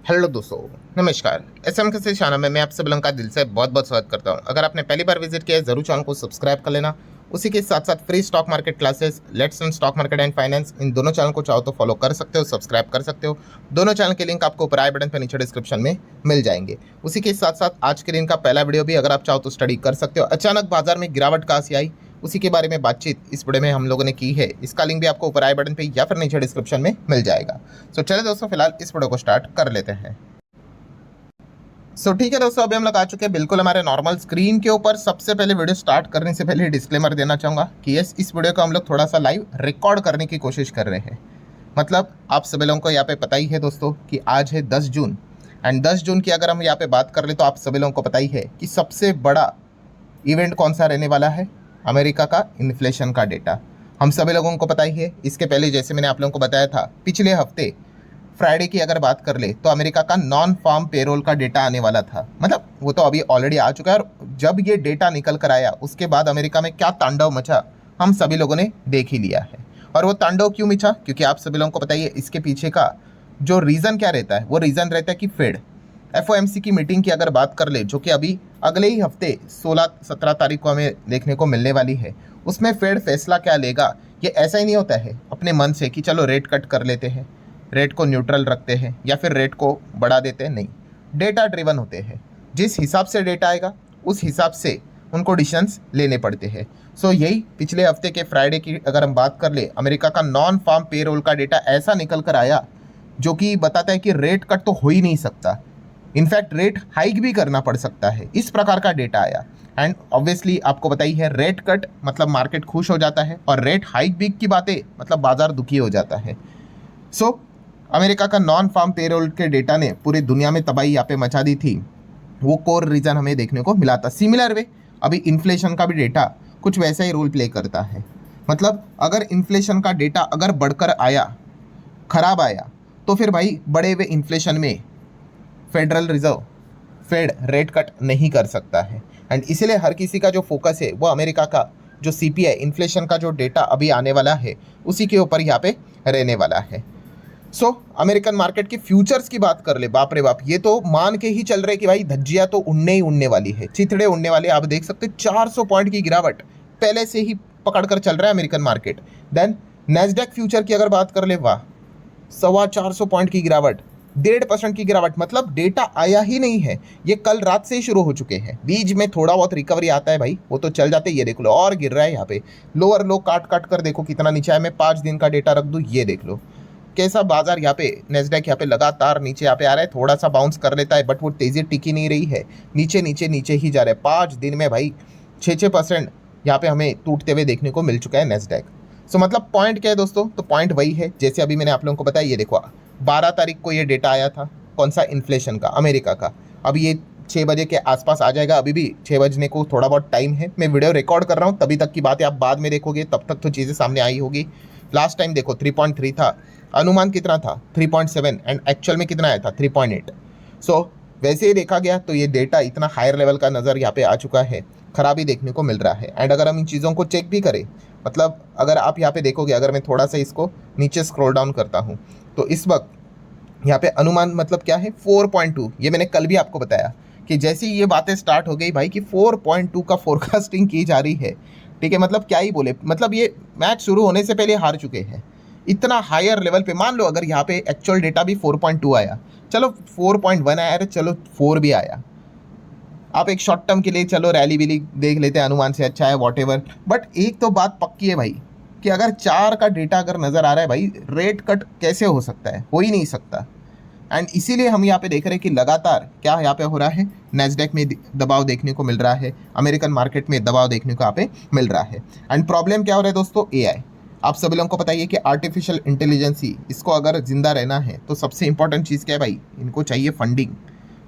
Hello दोस्तों, नमस्कार। SM के चैनल में मैं आप सब लोगों का दिल से बहुत बहुत स्वागत करता हूं। अगर आपने पहली बार विजिट किया है जरूर चैनल को सब्सक्राइब कर लेना। उसी के साथ साथ free stock market classes, let's learn stock market and finance, इन दोनों चैनल को चाहो तो फॉलो कर सकते हो, सब्सक्राइब कर सकते हो। दोनों चैनल के लिंक आपको ऊपर आई बटन पर नीचे डिस्क्रिप्शन में मिल जाएंगे। उसी के साथ साथ आज के दिन का पहला वीडियो भी अगर आप चाहो तो स्टडी कर सकते हो। अचानक बाजार में गिरावट कहाँ से आई, उसी के बारे में बातचीत इस वीडियो में हम लोगों ने की है। इसका लिंक भी आपको ऊपर आई बटन पे या फिर नीचे डिस्क्रिप्शन में मिल जाएगा। सो चलिए दोस्तों, फिलहाल इस वीडियो को स्टार्ट कर लेते हैं। ठीक है दोस्तों, अभी हम लोग आ चुके हैं बिल्कुल हमारे नॉर्मल स्क्रीन के ऊपर। सबसे पहले वीडियो स्टार्ट करने से पहले डिस्क्लेमर देना चाहूँगा कि यस, इस वीडियो को हम लोग थोड़ा सा लाइव रिकॉर्ड करने की कोशिश कर रहे हैं। मतलब आप सभी लोगों को यहाँ पे पता ही है दोस्तों कि आज है 10 जून, एंड 10 जून की अगर हम यहाँ पे बात कर ले तो आप सभी लोगों को पता ही है कि सबसे बड़ा इवेंट कौन सा रहने वाला है। अमेरिका का इन्फ्लेशन का डेटा हम सभी लोगों को पता ही है। इसके पहले जैसे मैंने आप लोगों को बताया था, पिछले हफ्ते फ्राइडे की अगर बात कर ले तो अमेरिका का नॉन फार्म पेरोल का डेटा आने वाला था। मतलब वो तो अभी ऑलरेडी आ चुका है, और जब ये डेटा निकल कर आया उसके बाद अमेरिका में क्या तांडव मचा हम सभी लोगों ने देख ही लिया है। और वो तांडव क्यों मचा, क्योंकि आप सभी लोगों को पता ही है इसके पीछे का जो रीज़न क्या रहता है। वो रीज़न रहता है कि फेड एफओएमसी की मीटिंग की अगर बात कर ले, जो कि अभी अगले ही हफ्ते 16-17 तारीख को हमें देखने को मिलने वाली है, उसमें फेड फैसला क्या लेगा। ये ऐसा ही नहीं होता है अपने मन से कि चलो रेट कट कर लेते हैं, रेट को न्यूट्रल रखते हैं या फिर रेट को बढ़ा देते हैं। नहीं, डेटा ड्रिवन होते हैं। जिस हिसाब से डेटा आएगा उस हिसाब से उनको डिसीजंस लेने पड़ते हैं। यही पिछले हफ्ते के फ्राइडे की अगर हम बात कर ले, अमेरिका का नॉन फार्म पेरोल का डेटा ऐसा निकल कर आया जो कि बताता है कि रेट कट तो हो ही नहीं सकता, इनफैक्ट रेट हाइक भी करना पड़ सकता है। इस प्रकार का डेटा आया, एंड ऑब्वियसली आपको पता ही है रेट कट मतलब मार्केट खुश हो जाता है, और रेट हाइक भी की बातें मतलब बाजार दुखी हो जाता है। अमेरिका का नॉन फार्म पेरोल के डेटा ने पूरी दुनिया में तबाही यहाँ पे मचा दी थी। वो कोर रीजन हमें देखने को मिला था। सिमिलर वे अभी इन्फ्लेशन का भी डेटा कुछ वैसा ही रोल प्ले करता है। मतलब अगर इन्फ्लेशन का डेटा अगर बढ़कर आया, खराब आया, तो फिर भाई बढ़े हुए इन्फ्लेशन में federal reserve fed rate cut नहीं कर सकता है। एंड इसीलिए हर किसी का जो फोकस है वो अमेरिका का जो सीपीआई इन्फ्लेशन का जो डेटा अभी आने वाला है उसी के ऊपर यहाँ पे रहने वाला है। अमेरिकन मार्केट की फ्यूचर्स की बात कर ले, बाप रे बाप, ये तो मान के ही चल रहे कि भाई धज्जियां तो उड़ने ही उड़ने वाली है, चिथड़े उड़ने वाले। आप देख सकते 400 पॉइंट की गिरावट पहले से ही पकड़ कर चल रहा है American market. Then Nasdaq future की अगर बात कर ले, वाह, 425 पॉइंट की गिरावट, 1.5% की गिरावट। मतलब डेटा आया ही नहीं है, ये कल रात से ही शुरू हो चुके हैं। बीच में थोड़ा बहुत रिकवरी आता है भाई, वो तो चल जाते। ये देख लो, और गिर रहा है यहाँ पे, लोअर लो काट काट कर देखो कितना नीचे है। मैं 5 दिन का डेटा रख दूँ, ये देख लो कैसा बाजार यहाँ पे नेस्डैक यहाँ पे लगातार नीचे यहाँ पे आ रहा है। थोड़ा सा बाउंस कर लेता है बट वो तेजी टिकी नहीं रही है, नीचे नीचे नीचे ही जा रहा है। 5 दिन में भाई 6% यहाँ पे हमें टूटते हुए देखने को मिल चुका है नेस्डैक। मतलब पॉइंट क्या है दोस्तों, तो पॉइंट वही है जैसे अभी मैंने आप लोगों को बताया। ये देखो 12 तारीख को ये डेटा आया था, कौन सा, इन्फ्लेशन का, अमेरिका का। अब ये 6 बजे के आसपास आ जाएगा, अभी भी 6 बजने को थोड़ा बहुत टाइम है। मैं वीडियो रिकॉर्ड कर रहा हूँ, तभी तक की बात है, आप बाद में देखोगे तब तक तो चीज़ें सामने आई होगी। लास्ट टाइम देखो 3.3 था, अनुमान कितना था 3.7, एंड एक्चुअल में कितना आया था 3.8। वैसे ही देखा गया तो ये डेटा इतना हायर लेवल का नज़र यहाँ पे आ चुका है, खराबी देखने को मिल रहा है। एंड अगर हम इन चीज़ों को चेक भी करें, मतलब अगर आप यहाँ पे देखोगे, अगर मैं थोड़ा सा इसको नीचे स्क्रॉल डाउन करता हूँ तो इस वक्त यहाँ पे अनुमान मतलब क्या है 4.2। ये मैंने कल भी आपको बताया कि जैसी ये बातें स्टार्ट हो गई भाई कि 4.2 का फोरकास्टिंग की जा रही है, ठीक है। मतलब क्या ही बोले, मतलब ये मैच शुरू होने से पहले हार चुके हैं इतना हायर लेवल पे। मान लो अगर यहाँ पे एक्चुअल डेटा भी 4.2 आया, चलो 4.1 आया, अरे चलो 4 भी आया, आप एक शॉर्ट टर्म के लिए चलो रैली विली देख लेते हैं, अनुमान से अच्छा है, वॉटेवर। बट एक तो बात पक्की है भाई कि अगर 4 का डेटा अगर नज़र आ रहा है भाई, रेट कट कैसे हो सकता है, हो ही नहीं सकता। एंड इसीलिए हम यहाँ पे देख रहे हैं कि लगातार क्या यहाँ पे हो रहा है, नेस्डैक में दबाव देखने को मिल रहा है, अमेरिकन मार्केट में दबाव देखने को यहाँ पे मिल रहा है। एंड प्रॉब्लम क्या हो रहा है दोस्तों, एआई। आप सभी लोगों को पता है कि आर्टिफिशियल इंटेलिजेंसी, इसको अगर जिंदा रहना है तो सबसे इंपॉर्टेंट चीज़ क्या है भाई, इनको चाहिए फंडिंग,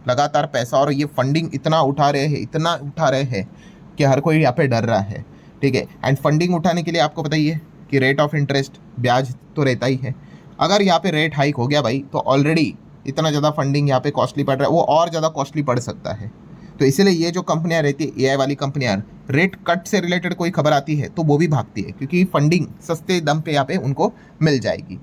लगातार पैसा। और ये फंडिंग इतना उठा रहे हैं कि हर कोई यहाँ पे डर रहा है, ठीक है। एंड फंडिंग उठाने के लिए आपको पता ही है कि रेट ऑफ इंटरेस्ट, ब्याज तो रहता ही है। अगर यहाँ पे रेट हाइक हो गया भाई तो ऑलरेडी इतना ज़्यादा फंडिंग यहाँ पे कॉस्टली पड़ रहा है, वो और ज़्यादा कॉस्टली पड़ सकता है। तो इसीलिए ये जो कंपनियां रहती है, एआई वाली कंपनियां, रेट कट से रिलेटेड कोई खबर आती है तो वो भी भागती है, क्योंकि फंडिंग सस्ते दम पे यहाँ पे उनको मिल जाएगी।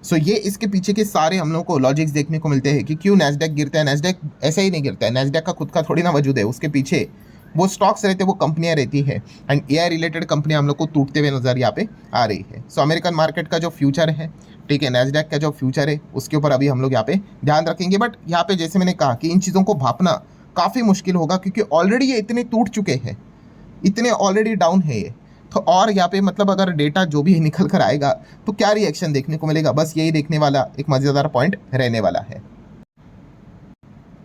सो ये इसके पीछे के सारे हम लोग को लॉजिक्स देखने को मिलते हैं कि क्यों नैस्डैक गिरता है। नैस्डैक ऐसे ही नहीं गिरता है, नैस्डैक का खुद का थोड़ी ना वजूद है, उसके पीछे वो स्टॉक्स रहते हैं, वो कंपनियां रहती है, एंड एआई रिलेटेड कंपनियां हम लोग को टूटते हुए नजर यहाँ पे आ रही है। सो अमेरिकन मार्केट का जो फ्यूचर है, ठीक है, नैस्डैक का जो फ्यूचर है, उसके ऊपर अभी हम लोग यहाँ पे ध्यान रखेंगे। बट यहाँ पे जैसे मैंने कहा कि इन चीज़ों को भापना काफ़ी मुश्किल होगा, क्योंकि ऑलरेडी ये इतने टूट चुके हैं, इतने ऑलरेडी डाउन है ये। तो और यहाँ पे मतलब अगर डेटा जो भी निकल कर आएगा तो क्या रिएक्शन देखने को मिलेगा, बस यही देखने वाला एक मज़ेदार पॉइंट रहने वाला है।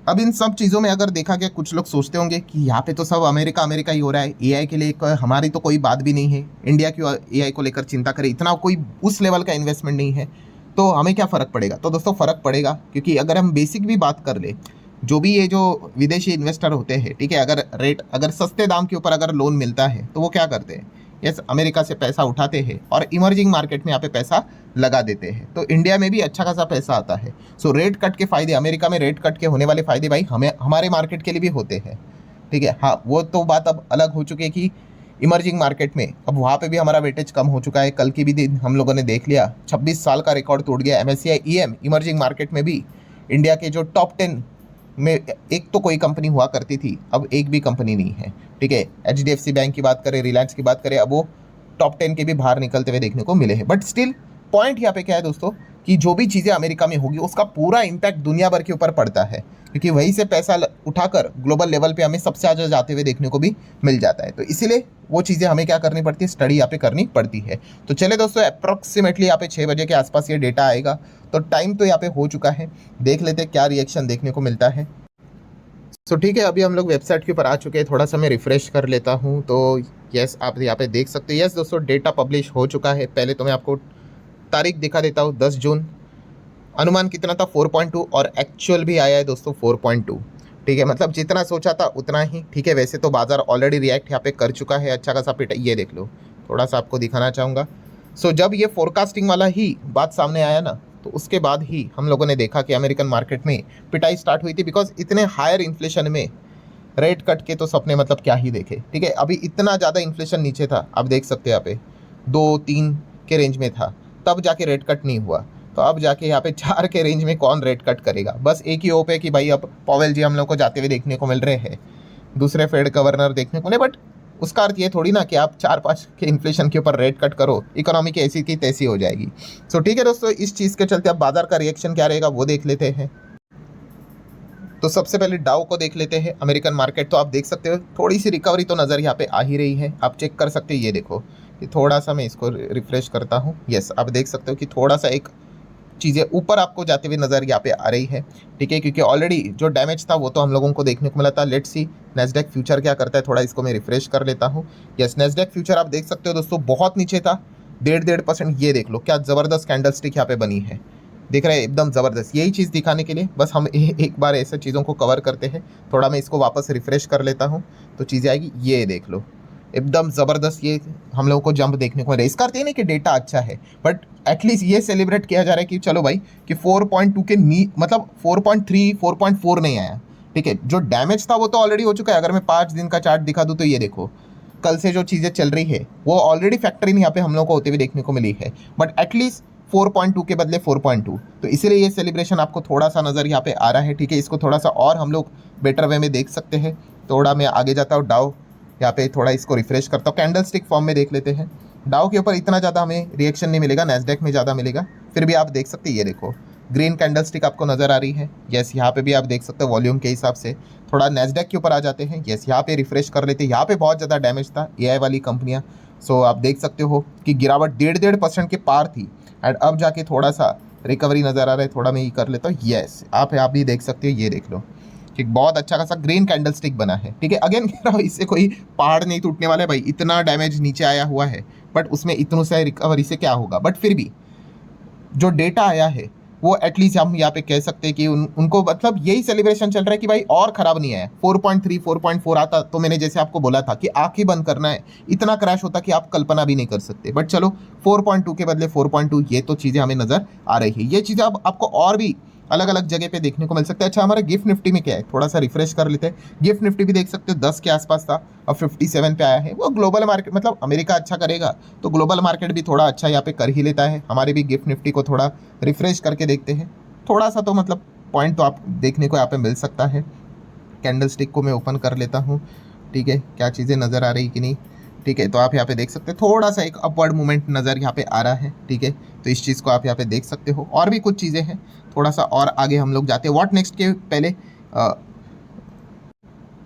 अब इन सब चीज़ों में अगर देखा गया, कुछ लोग सोचते होंगे कि यहाँ पे तो सब अमेरिका अमेरिका ही हो रहा है, एआई के लिए हमारी तो कोई बात भी नहीं है, इंडिया क्यों एआई को लेकर चिंता करे, इतना कोई उस लेवल का इन्वेस्टमेंट नहीं है, तो हमें क्या फ़र्क पड़ेगा। तो दोस्तों फ़र्क पड़ेगा, क्योंकि अगर हम बेसिक भी बात कर ले, जो भी ये जो विदेशी इन्वेस्टर होते हैं, ठीक है, अगर सस्ते दाम के ऊपर अगर लोन मिलता है तो वो क्या करते हैं, यस, अमेरिका से पैसा उठाते हैं और इमर्जिंग मार्केट में यहाँ पे पैसा लगा देते हैं। तो इंडिया में भी अच्छा खासा पैसा आता है। सो रेट कट के फ़ायदे, अमेरिका में रेट कट के होने वाले फ़ायदे भाई हमारे मार्केट के लिए भी होते हैं, ठीक है। हाँ, वो तो बात अब अलग हो चुकी है कि इमर्जिंग मार्केट में अब वहाँ पे भी हमारा वेटेज कम हो चुका है। कल की भी दिन हम लोगों ने देख लिया, 26 साल का रिकॉर्ड टूट गया। MSCI EM इमर्जिंग मार्केट में भी इंडिया के जो टॉप 10 में एक तो कोई कंपनी हुआ करती थी, अब एक भी कंपनी नहीं है, ठीक है। HDFC बैंक की बात करें, रिलायंस की बात करें, अब वो टॉप 10 के भी बाहर निकलते हुए देखने को मिले हैं। बट स्टिल पॉइंट यहाँ पे क्या है दोस्तों, कि जो भी चीज़ें अमेरिका में होगी उसका पूरा इम्पैक्ट दुनिया भर के ऊपर पड़ता है, क्योंकि वहीं से पैसा उठाकर ग्लोबल लेवल पे हमें सबसे ज़्यादा जाते हुए देखने को भी मिल जाता है। तो इसीलिए वो चीज़ें हमें क्या करनी पड़ती है, स्टडी यहाँ पे करनी पड़ती है। तो चले दोस्तों, अप्रॉक्सीमेटली यहाँ पे 6 बजे के आसपास ये डेटा आएगा, तो टाइम तो यहाँ पे हो चुका है, देख लेते क्या रिएक्शन देखने को मिलता है। सो ठीक है, अभी हम लोग वेबसाइट के ऊपर आ चुके हैं, थोड़ा सा मैं रिफ्रेश कर लेता हूँ। तो यस, आप यहाँ पे देख सकते हो, यस दोस्तों, डेटा पब्लिश हो चुका है। पहले तो मैं आपको तारीख दिखा देता हूँ, 10 जून। अनुमान कितना था, 4.2, और एक्चुअल भी आया है दोस्तों 4.2, ठीक है। मतलब जितना सोचा था उतना ही, ठीक है। वैसे तो बाजार ऑलरेडी रिएक्ट यहाँ पे कर चुका है, अच्छा खासा पिट, ये देख लो, थोड़ा सा आपको दिखाना चाहूँगा। सो जब ये फोरकास्टिंग वाला ही बात सामने आया ना, तो उसके बाद ही हम लोगों ने देखा कि अमेरिकन मार्केट में पिटाई स्टार्ट हुई थी, बिकॉज इतने हायर इन्फ्लेशन में रेट कट के तो सपने मतलब क्या ही देखे, ठीक है। अभी इतना ज़्यादा इन्फ्लेशन नीचे था, आप देख सकते हैं यहाँ पे 2-3 के रेंज में था, तब जाके रेट कट नहीं हुआ। तो अब जाके यहाँ पे 4 के रेंज में कौन रेट कट करेगा। बस एक ही होप है कि भाई अब पॉवेल जी हम लोग को जाते हुए देखने को मिल रहे हैं, दूसरे फेड गवर्नर देखने को मिले, बट उसका अर्थ ये थोड़ी ना कि आप 4-5 के इन्फ्लेशन के ऊपर रेट कट करो, इकोनॉमी की ऐसी की तैसी हो जाएगी। सो ठीक है दोस्तों, इस चीज़ के चलते अब बाजार का रिएक्शन क्या रहेगा वो देख लेते हैं। तो सबसे पहले डाउ को देख लेते हैं, अमेरिकन मार्केट। तो आप देख सकते हो थोड़ी सी रिकवरी तो नज़र यहाँ पे आ ही रही है, आप चेक कर सकते हो। ये देखो, ये थोड़ा सा मैं इसको रिफ्रेश करता हूँ, यस, आप देख सकते हो कि थोड़ा सा एक चीज़ें ऊपर आपको जाते हुए नज़र यहाँ पे आ रही है, ठीक है, क्योंकि ऑलरेडी जो डैमेज था वो तो हम लोगों को देखने को मिला था। लेट्स सी नैस्डैक फ्यूचर क्या करता है, थोड़ा इसको मैं रिफ्रेश कर लेता हूँ। यस, नैस्डैक फ्यूचर आप देख सकते हो दोस्तों, बहुत नीचे था, 1.5%। ये देख लो क्या ज़बरदस्त कैंडल स्टिक यहाँ पे बनी है, देख रहे हैं, एकदम ज़बरदस्त। यही चीज़ दिखाने के लिए बस हम एक बार ऐसे चीज़ों को कवर करते हैं। थोड़ा मैं इसको वापस रिफ्रेश कर लेता हूँ तो चीज़ें आएगी। ये देख लो, एकदम ज़बरदस्त ये हम लोगों को जंप देखने को मिला। इसका अर्थ ये नहीं कि डेटा अच्छा है, बट एटलीस्ट ये सेलिब्रेट किया जा रहा है कि चलो भाई कि 4.2 के मतलब 4.3 4.4 नहीं आया, ठीक है। जो डैमेज था वो तो ऑलरेडी हो चुका है। अगर मैं 5 दिन का चार्ट दिखा दूँ तो ये देखो, कल से जो चीज़ें चल रही है वो ऑलरेडी फैक्टरी यहाँ पे हम लोगों को होते हुए देखने को मिली है, बट एटलीस्ट 4.2 के बदले 4.2, तो इसीलिए ये सेलिब्रेशन आपको थोड़ा सा नज़र यहाँ पे आ रहा है, ठीक है। इसको थोड़ा सा और हम लोग बेटर वे में देख सकते हैं। थोड़ा मैं आगे जाता हूँ, डाउ यहाँ पे थोड़ा इसको रिफ्रेश करता हूँ, कैंडल स्टिक फॉर्म में देख लेते हैं। डाउ के ऊपर इतना ज़्यादा हमें रिएक्शन नहीं मिलेगा, नैस्डैक में ज़्यादा मिलेगा। फिर भी आप देख सकते हैं, ये देखो ग्रीन कैंडल स्टिक आपको नज़र आ रही है। यस, यहाँ पे भी आप देख सकते हो वॉल्यूम के हिसाब से। थोड़ा नैस्डैक के ऊपर आ जाते हैं, यस, यहाँ पे रिफ्रेश कर लेते हैं। यहाँ पे बहुत ज़्यादा डैमेज था, एआई वाली कंपनियाँ। सो आप देख सकते हो कि गिरावट 1.5% के पार थी, एंड अब जाके थोड़ा सा रिकवरी नज़र आ रहा है। थोड़ा मैं ये कर लेता हूँ, यस, आप भी देख सकते हो, ये देख लो कि बहुत अच्छा खासा ग्रीन कैंडल स्टिक बना है, ठीक है। अगेन कह रहा हूँ, इससे कोई पहाड़ नहीं टूटने वाला है भाई, इतना डैमेज नीचे आया हुआ है, बट उसमें इतनों से रिकवरी से क्या होगा। बट फिर भी जो डेटा आया है वो एटलीस्ट हम यहाँ पे कह सकते हैं कि उनको मतलब यही सेलिब्रेशन चल रहा है कि भाई और ख़राब नहीं आया। 4.3 4.4 आता तो मैंने जैसे आपको बोला था कि आँखें बंद करना है, इतना क्रैश होता कि आप कल्पना भी नहीं कर सकते। बट चलो 4.2 के बदले 4.2, ये तो चीज़ें हमें नज़र आ रही है। ये चीज़ें अब आपको और भी अलग अलग जगह पे देखने को मिल सकता है। अच्छा, हमारे गिफ्ट निफ्टी में क्या है, थोड़ा सा रिफ्रेश कर लेते हैं। गिफ्ट निफ्टी भी देख सकते हो 10 के आसपास था, अब 57 पे आया है। वो ग्लोबल मार्केट, मतलब अमेरिका अच्छा करेगा तो ग्लोबल मार्केट भी थोड़ा अच्छा यहाँ पे कर ही लेता है। हमारे भी गिफ्ट निफ्टी को थोड़ा रिफ्रेश करके देखते हैं, थोड़ा सा तो मतलब पॉइंट तो आप देखने को यहाँ पे मिल सकता है। कैंडल स्टिक को मैं ओपन कर लेता हूँ, ठीक है, क्या चीज़ें नज़र आ रही कि नहीं, ठीक है। तो आप यहाँ पे देख सकते हैं थोड़ा सा एक अपवर्ड मूवमेंट नज़र यहाँ पे आ रहा है, ठीक है। तो इस चीज़ को आप यहाँ पे देख सकते हो। और भी कुछ चीज़ें हैं, थोड़ा सा और आगे हम लोग जाते हैं। व्हाट नेक्स्ट के पहले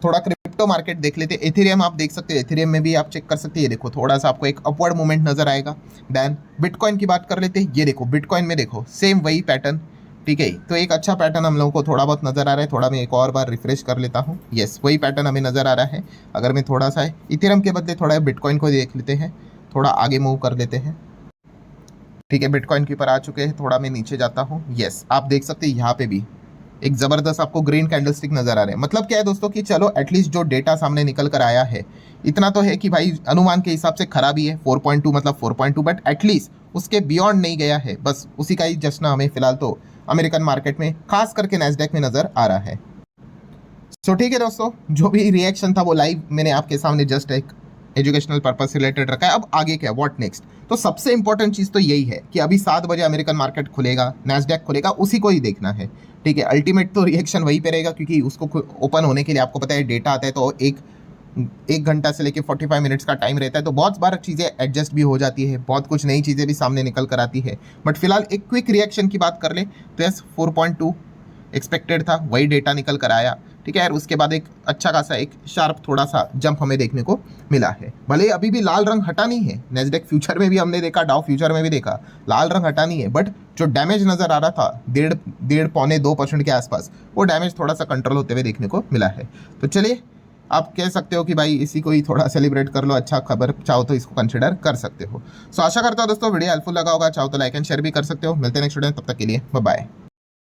थोड़ा क्रिप्टो मार्केट देख लेते हैं। एथेरियम आप देख सकते हैं, एथेरियम में भी आप चेक कर सकते हैं। ये देखो थोड़ा सा आपको एक अपवर्ड मूवमेंट नजर आएगा। देन बिटकॉइन की बात कर लेते हैं। ये देखो बिटकॉइन में देखो सेम वही पैटर्न, ठीक है। तो एक अच्छा पैटर्न हम लोगों को थोड़ा बहुत नजर आ रहा है। थोड़ा मैं एक और बार रिफ्रेश कर लेता हूँ। यस, वही पैटर्न हमें नजर आ रहा है। अगर मैं थोड़ा सा इथेरियम के बदले थोड़ा बिटकॉइन को देख लेते हैं, थोड़ा आगे मूव कर लेते हैं, ठीक है। बिटकॉइन के ऊपर आ चुके हैं, थोड़ा मैं नीचे जाता हूँ। यस, आप देख सकते हैं यहाँ पे भी एक जबरदस्त आपको ग्रीन कैंडलस्टिक नजर आ रहे हैं। मतलब क्या है दोस्तों कि चलो एटलीस्ट जो डेटा सामने निकल कर आया है इतना तो है कि भाई अनुमान के हिसाब से खराबी है 4.2, मतलब 4.2, बट एटलीस्ट उसके बियॉन्ड नहीं गया है। बस उसी का ही जश्न हमें फिलहाल तो अमेरिकन मार्केट में खास करके नैस्डैक में नजर आ रहा है। सो ठीक है दोस्तों, जो भी रिएक्शन था वो लाइव मैंने आपके सामने जस्ट एक एजुकेशनल पर्पज से रिलेटेड रखा है। अब आगे क्या, व्हाट नेक्स्ट। तो सबसे इंपॉर्टेंट चीज़ तो यही है कि अभी 7 बजे अमेरिकन मार्केट खुलेगा, नैस्डैक खुलेगा, उसी को ही देखना है, ठीक है। अल्टीमेट तो रिएक्शन वहीं पे रहेगा, क्योंकि उसको ओपन होने के लिए आपको पता है डेटा आता है तो एक घंटा से लेकर 45 मिनट्स का टाइम रहता है। तो बहुत बार चीज़ें एडजस्ट भी हो जाती है, बहुत कुछ नई चीज़ें भी सामने निकल कर आती है। बट फिलहाल एक क्विक रिएक्शन की बात कर ले तो यस 4.2 एक्सपेक्टेड था, वही डेटा निकल कर आया, ठीक है यार। उसके बाद एक अच्छा खासा एक शार्प थोड़ा सा जंप हमें देखने को मिला है। भले अभी भी लाल रंग हटा नहीं है, नैस्डैक फ्यूचर में भी हमने देखा, डाउ फ्यूचर में भी देखा, लाल रंग हटा नहीं है, बट जो डैमेज नजर आ रहा था 1.5-2% के आसपास, वो डैमेज थोड़ा सा कंट्रोल होते हुए देखने को मिला है। तो चलिए, आप कह सकते हो कि भाई इसी को ही थोड़ा सेलिब्रेट कर लो, अच्छा खबर चाहो तो इसको कंसिडर कर सकते हो। सो आशा करता हूँ दोस्तों वीडियो हेल्पफुल लगा होगा, चाहो तो लाइक एंड शेयर भी कर सकते हो। मिलते हैं नेक्स्ट वीडियो में, तब तक के लिए बाय बाय।